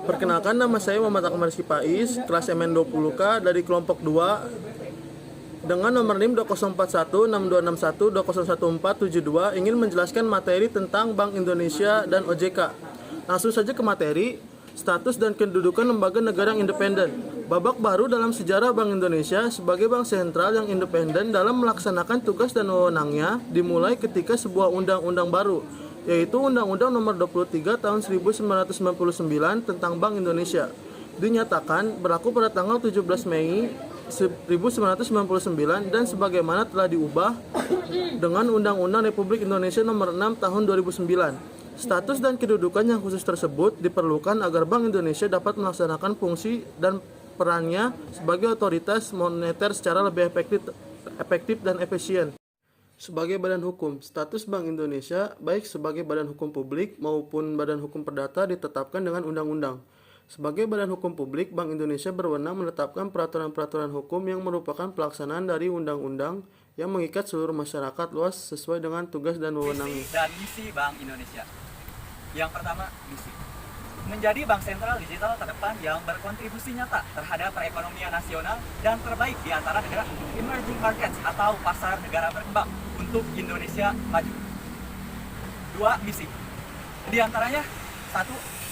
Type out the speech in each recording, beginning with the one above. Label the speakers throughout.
Speaker 1: Perkenalkan, nama saya Muhammad Akmal Sipais, kelas MN20K dari kelompok 2 dengan nomor NIM 20416261201472 ingin menjelaskan materi tentang Bank Indonesia dan OJK. Langsung saja ke materi. Status dan kedudukan lembaga negara yang independen. Babak baru dalam sejarah Bank Indonesia sebagai bank sentral yang independen dalam melaksanakan tugas dan wewenangnya dimulai ketika sebuah undang-undang baru, yaitu Undang-Undang Nomor 23 Tahun 1999 tentang Bank Indonesia, dinyatakan berlaku pada tanggal 17 Mei 1999 dan sebagaimana telah diubah dengan Undang-Undang Republik Indonesia Nomor 6 Tahun 2009. Status dan kedudukan yang khusus tersebut diperlukan agar Bank Indonesia dapat melaksanakan fungsi dan perannya sebagai otoritas moneter secara lebih efektif dan efisien. Sebagai badan hukum, status Bank Indonesia baik sebagai badan hukum publik maupun badan hukum perdata ditetapkan dengan undang-undang. Sebagai badan hukum publik, Bank Indonesia berwenang menetapkan peraturan-peraturan hukum yang merupakan pelaksanaan dari undang-undang yang mengikat seluruh masyarakat luas sesuai dengan tugas dan wewenangnya.
Speaker 2: Visi dan misi Bank Indonesia. Yang pertama, misi. Menjadi bank sentral digital terdepan yang berkontribusi nyata terhadap perekonomian nasional dan terbaik di antara negara emerging markets atau pasar negara berkembang untuk Indonesia maju. 2. Misi. Di antaranya, 1.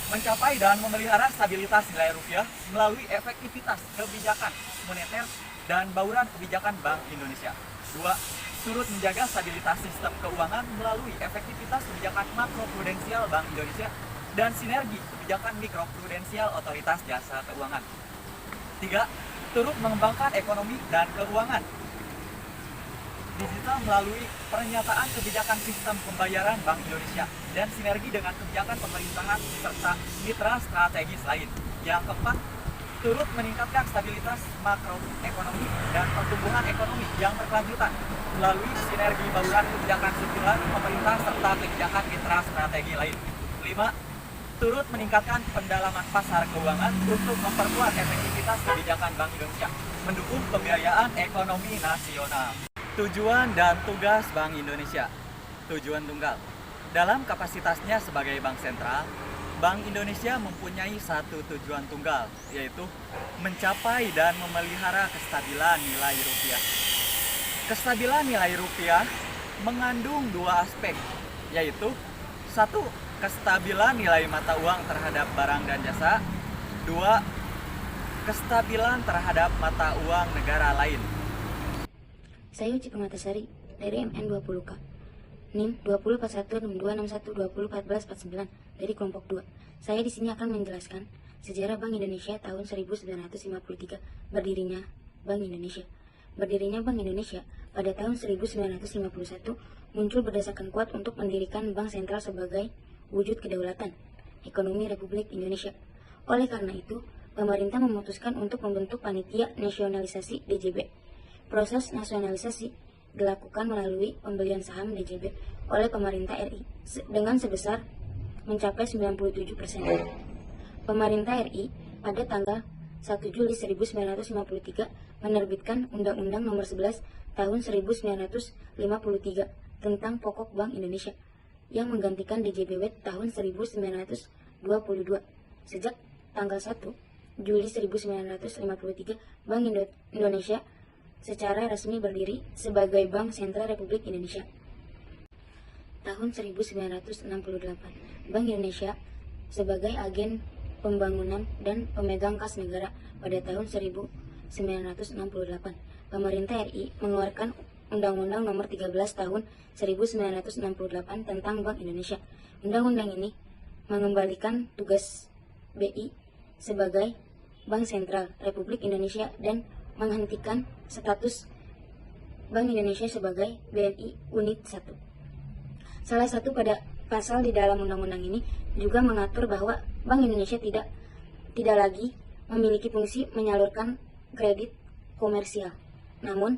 Speaker 2: Mencapai dan memelihara stabilitas nilai rupiah melalui efektivitas kebijakan moneter dan bauran kebijakan Bank Indonesia. 2. Turut menjaga stabilitas sistem keuangan melalui efektivitas kebijakan makroprudensial Bank Indonesia dan sinergi kebijakan mikroprudensial Otoritas Jasa Keuangan. 3. Turut mengembangkan ekonomi dan keuangan digital melalui pernyataan kebijakan sistem pembayaran Bank Indonesia dan sinergi dengan kebijakan pemerintahan serta mitra strategis lain. Yang keempat, turut meningkatkan stabilitas makroekonomi dan pertumbuhan ekonomi yang berkelanjutan melalui sinergi bauran kebijakan sirkular pemerintah serta kebijakan mitra strategi lain. 5. Turut meningkatkan pendalaman pasar keuangan untuk memperkuat efektivitas kebijakan Bank Indonesia, mendukung pembiayaan ekonomi nasional. Tujuan dan tugas Bank Indonesia. Tujuan tunggal. Dalam kapasitasnya sebagai bank sentral, Bank Indonesia mempunyai satu tujuan tunggal, yaitu mencapai dan memelihara kestabilan nilai rupiah. Kestabilan nilai rupiah mengandung dua aspek, yaitu 1. Kestabilan nilai mata uang terhadap barang dan jasa. 2. Kestabilan terhadap mata uang negara lain.
Speaker 3: Saya Uci Permatasari dari MN20K. NIM 20416261201449 dari kelompok 2. Saya di sini akan menjelaskan sejarah Bank Indonesia tahun 1953 berdirinya Bank Indonesia. Berdirinya Bank Indonesia pada tahun 1951 muncul berdasarkan kuat untuk mendirikan bank sentral sebagai wujud kedaulatan ekonomi Republik Indonesia. Oleh karena itu, pemerintah memutuskan untuk membentuk panitia nasionalisasi DJB. Proses nasionalisasi dilakukan melalui pembelian saham DJB oleh pemerintah RI dengan sebesar mencapai 97%. Pemerintah RI pada tanggal 1 Juli 1953 menerbitkan Undang-Undang Nomor 11 Tahun 1953 tentang Pokok Bank Indonesia yang menggantikan DJBW tahun 1922. Sejak tanggal 1 Juli 1953, Bank Indonesia secara resmi berdiri sebagai Bank Sentral Republik Indonesia. Tahun 1968, Bank Indonesia sebagai agen pembangunan dan pemegang kas negara pada tahun 1968. Pemerintah RI mengeluarkan Undang-Undang Nomor 13 Tahun 1968 tentang Bank Indonesia. Undang-undang ini mengembalikan tugas BI sebagai Bank Sentral Republik Indonesia dan menghentikan status Bank Indonesia sebagai BNI Unit 1. Salah satu pada pasal di dalam undang-undang ini juga mengatur bahwa Bank Indonesia tidak lagi memiliki fungsi menyalurkan kredit komersial, namun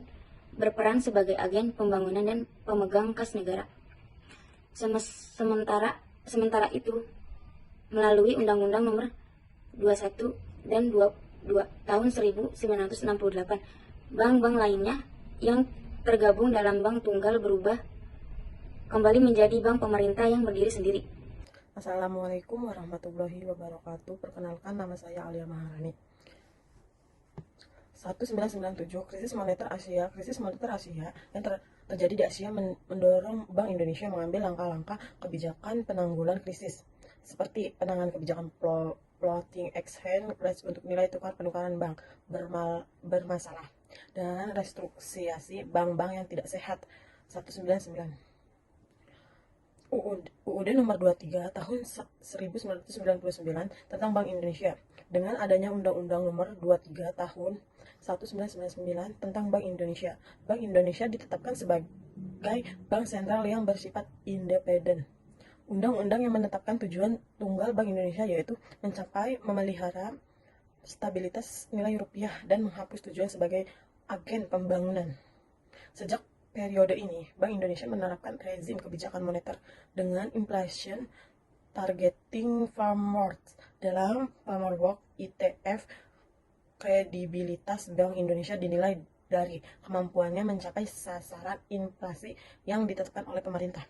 Speaker 3: berperan sebagai agen pembangunan dan pemegang kas negara. Sementara itu, melalui Undang-Undang Nomor 21 dan 22 tahun 1968, bank-bank lainnya yang tergabung dalam bank tunggal berubah kembali menjadi bank pemerintah yang berdiri sendiri.
Speaker 4: Assalamualaikum warahmatullahi wabarakatuh. Perkenalkan, nama saya Alia Maharani. 1997, krisis moneter Asia. Krisis moneter Asia yang terjadi di Asia mendorong Bank Indonesia mengambil langkah-langkah kebijakan penanggulan krisis, seperti penanganan kebijakan floating exchange rates untuk nilai tukar penukaran bank bermasalah, dan restrukturisasi bank-bank yang tidak sehat. 199 UUD nomor 23 tahun 1999 tentang Bank Indonesia. Dengan adanya Undang-Undang nomor 23 tahun 1999 tentang Bank Indonesia, Bank Indonesia ditetapkan sebagai bank sentral yang bersifat independen. Undang-undang yang menetapkan tujuan tunggal Bank Indonesia yaitu memelihara stabilitas nilai rupiah dan menghapus tujuan sebagai agen pembangunan. Sejak periode ini, Bank Indonesia menerapkan rezim kebijakan moneter dengan inflation targeting framework. Dalam framework ITF, kredibilitas Bank Indonesia dinilai dari kemampuannya mencapai sasaran inflasi yang ditetapkan oleh pemerintah.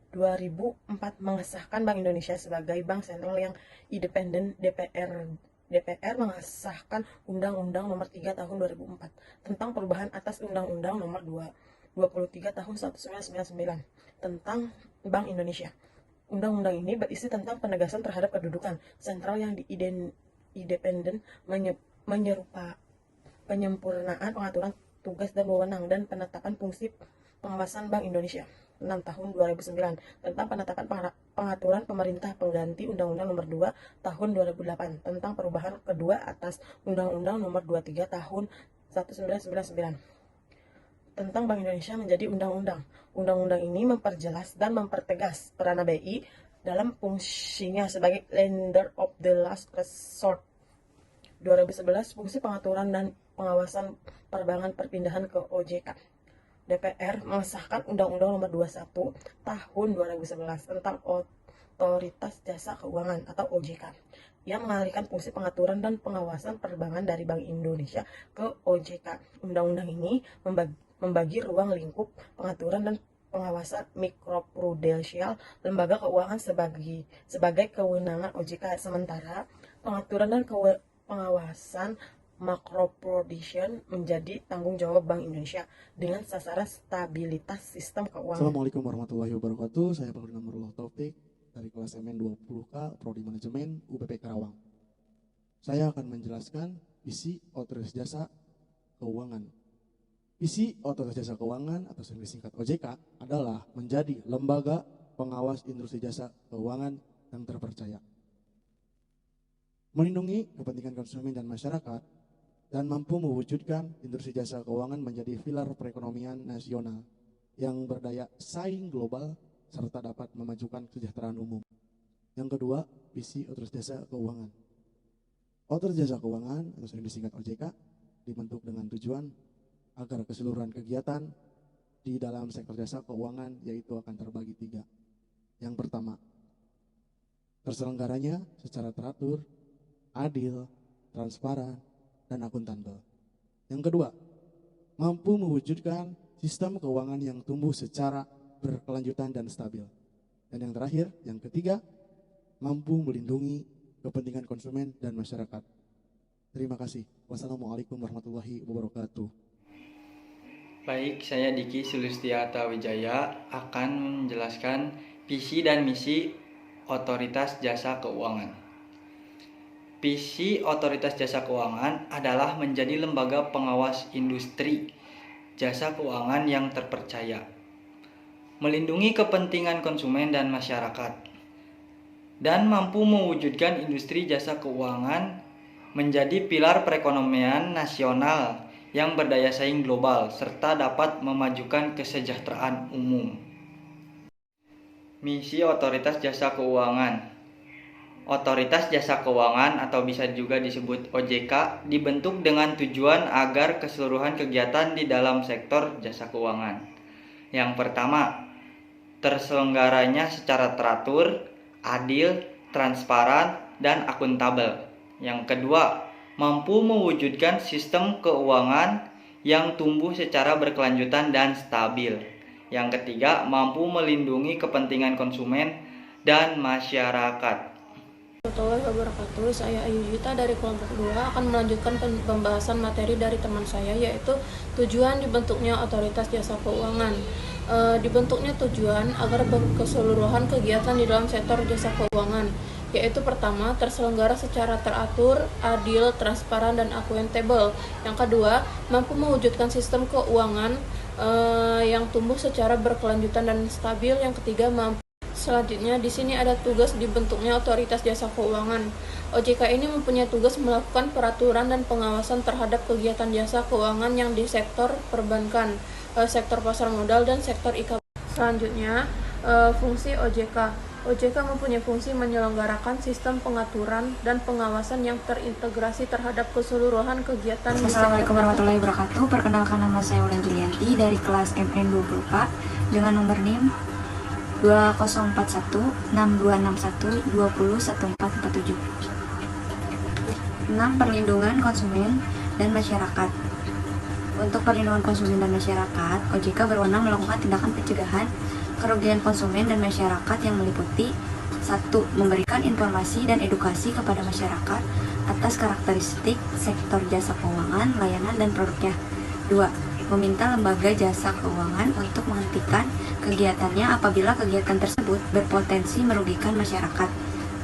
Speaker 4: 2004 mengesahkan Bank Indonesia sebagai bank sentral yang independen. DPR mengesahkan Undang-Undang nomor 3 tahun 2004 tentang perubahan atas Undang-Undang nomor 23 tahun 1999 tentang Bank Indonesia. Undang-undang ini berisi tentang penegasan terhadap kedudukan sentral yang independen, menyerupa penyempurnaan pengaturan tugas dan wewenang, dan penetapan fungsi pengawasan Bank Indonesia. 6 tahun 2009 tentang penetapan pengaturan pemerintah pengganti Undang-Undang nomor 2 tahun 2008 tentang perubahan kedua atas Undang-Undang nomor 23 tahun 1999 tentang Bank Indonesia menjadi undang-undang. Undang-undang ini memperjelas dan mempertegas peran BI dalam fungsinya sebagai lender of the last resort. 2011 fungsi pengaturan dan pengawasan perbankan perpindahan ke OJK. DPR mengesahkan Undang-Undang nomor 21 tahun 2011 tentang Otoritas Jasa Keuangan atau OJK yang mengalihkan fungsi pengaturan dan pengawasan perbankan dari Bank Indonesia ke OJK. Undang-undang ini membagi ruang lingkup pengaturan dan pengawasan mikroprudensial lembaga keuangan sebagai kewenangan OJK, sementara pengaturan dan pengawasan makroprudensial menjadi tanggung jawab Bank Indonesia dengan sasaran stabilitas sistem keuangan.
Speaker 5: Assalamualaikum warahmatullahi wabarakatuh. Saya Pak Nurullah Taufik dari kelas MN 20K Prodi Manajemen UPP Karawang. Saya akan menjelaskan isi Otoritas Jasa Keuangan. Isi Otoritas Jasa Keuangan atau sering disingkat OJK adalah menjadi lembaga pengawas industri jasa keuangan yang terpercaya, melindungi kepentingan konsumen dan masyarakat, dan mampu mewujudkan industri jasa keuangan menjadi pilar perekonomian nasional yang berdaya saing global serta dapat memajukan kesejahteraan umum. Yang kedua, visi Otoritas Jasa Keuangan. Otoritas Jasa Keuangan atau sering disingkat OJK dibentuk dengan tujuan agar keseluruhan kegiatan di dalam sektor jasa keuangan yaitu akan terbagi 3. Yang pertama, terselenggaranya secara teratur, adil, transparan, dan akuntabel. Yang kedua, mampu mewujudkan sistem keuangan yang tumbuh secara berkelanjutan dan stabil. Dan yang terakhir, yang ketiga, mampu melindungi kepentingan konsumen dan masyarakat. Terima kasih. Wassalamualaikum warahmatullahi wabarakatuh.
Speaker 6: Baik, saya Diki Sulistiata Wijaya akan menjelaskan visi dan misi Otoritas Jasa Keuangan. Visi Otoritas Jasa Keuangan adalah menjadi lembaga pengawas industri jasa keuangan yang terpercaya, melindungi kepentingan konsumen dan masyarakat, dan mampu mewujudkan industri jasa keuangan menjadi pilar perekonomian nasional yang berdaya saing global serta dapat memajukan kesejahteraan umum. Misi Otoritas Jasa Keuangan. Otoritas Jasa Keuangan atau bisa juga disebut OJK dibentuk dengan tujuan agar keseluruhan kegiatan di dalam sektor jasa keuangan. Yang pertama, terselenggaranya secara teratur, adil, transparan, dan akuntabel. Yang kedua, mampu mewujudkan sistem keuangan yang tumbuh secara berkelanjutan dan stabil. Yang ketiga, mampu melindungi kepentingan konsumen dan masyarakat.
Speaker 7: Warahmatullahi wabarakatuh. Saya Ayu Yuta dari kelompok 2 akan melanjutkan pembahasan materi dari teman saya, yaitu tujuan dibentuknya otoritas jasa keuangan. Dibentuknya tujuan agar berkeseluruhan kegiatan di dalam sektor jasa keuangan, yaitu pertama, terselenggara secara teratur, adil, transparan, dan akuntabel. Yang kedua, mampu mewujudkan sistem keuangan yang tumbuh secara berkelanjutan dan stabil. Yang ketiga, Selanjutnya, di sini ada tugas dibentuknya otoritas jasa keuangan. OJK ini mempunyai tugas melakukan peraturan dan pengawasan terhadap kegiatan jasa keuangan yang di sektor perbankan, sektor pasar modal, dan sektor IKP. Selanjutnya, fungsi OJK. OJK mempunyai fungsi menyelenggarakan sistem pengaturan dan pengawasan yang terintegrasi terhadap keseluruhan kegiatan.
Speaker 3: Assalamualaikum warahmatullahi wabarakatuh. Perkenalkan, nama saya Ulan Julianti dari kelas MN24 dengan nomor NIM 20416261201447. 6. Perlindungan konsumen dan masyarakat. Untuk perlindungan konsumen dan masyarakat, OJK berwenang melakukan tindakan pencegahan kerugian konsumen dan masyarakat yang meliputi 1. Memberikan informasi dan edukasi kepada masyarakat atas karakteristik sektor jasa keuangan, layanan, dan produknya. 2. Meminta lembaga jasa keuangan untuk menghentikan kegiatannya apabila kegiatan tersebut berpotensi merugikan masyarakat.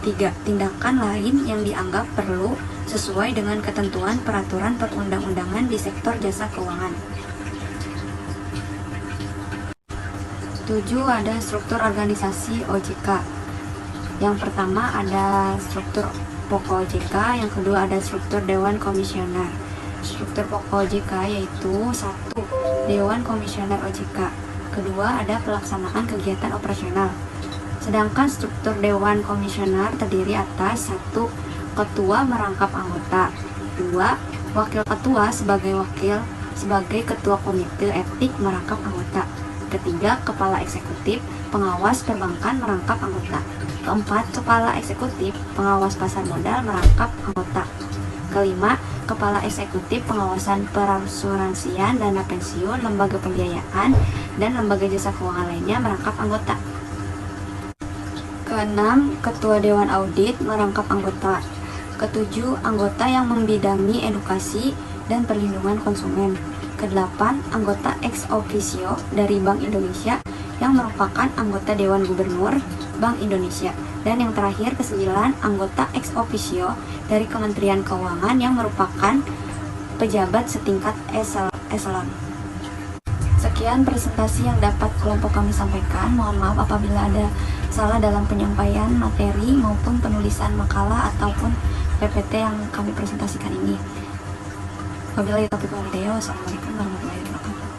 Speaker 3: 3. Tindakan lain yang dianggap perlu sesuai dengan ketentuan peraturan perundang-undangan di sektor jasa keuangan. 7. Ada struktur organisasi OJK. Yang pertama ada struktur pokok OJK, yang kedua ada struktur Dewan Komisioner. Struktur pokok OJK yaitu 1. Dewan Komisioner OJK. Kedua ada pelaksanaan kegiatan operasional. Sedangkan struktur Dewan Komisioner terdiri atas 1. Ketua merangkap anggota. 2. Wakil ketua sebagai ketua komite etik merangkap anggota. Ketiga, kepala eksekutif pengawas perbankan merangkap anggota. Keempat, kepala eksekutif pengawas pasar modal merangkap anggota. Kelima, kepala eksekutif pengawasan perasuransian, dana pensiun, lembaga pembiayaan, dan lembaga jasa keuangan lainnya merangkap anggota. Keenam, ketua dewan audit merangkap anggota. Ketujuh, anggota yang membidangi edukasi dan perlindungan konsumen. Kedelapan, anggota ex officio dari Bank Indonesia yang merupakan anggota Dewan Gubernur Bank Indonesia. Dan yang terakhir, kesembilan, anggota ex officio dari Kementerian Keuangan yang merupakan pejabat setingkat eselon. Sekian presentasi yang dapat kelompok kami sampaikan. Mohon maaf apabila ada salah dalam penyampaian materi maupun penulisan makalah ataupun PPT yang kami presentasikan ini. Wabillahi taufiq wal hidayah. Wassalamualaikum warahmatullahi wabarakatuh.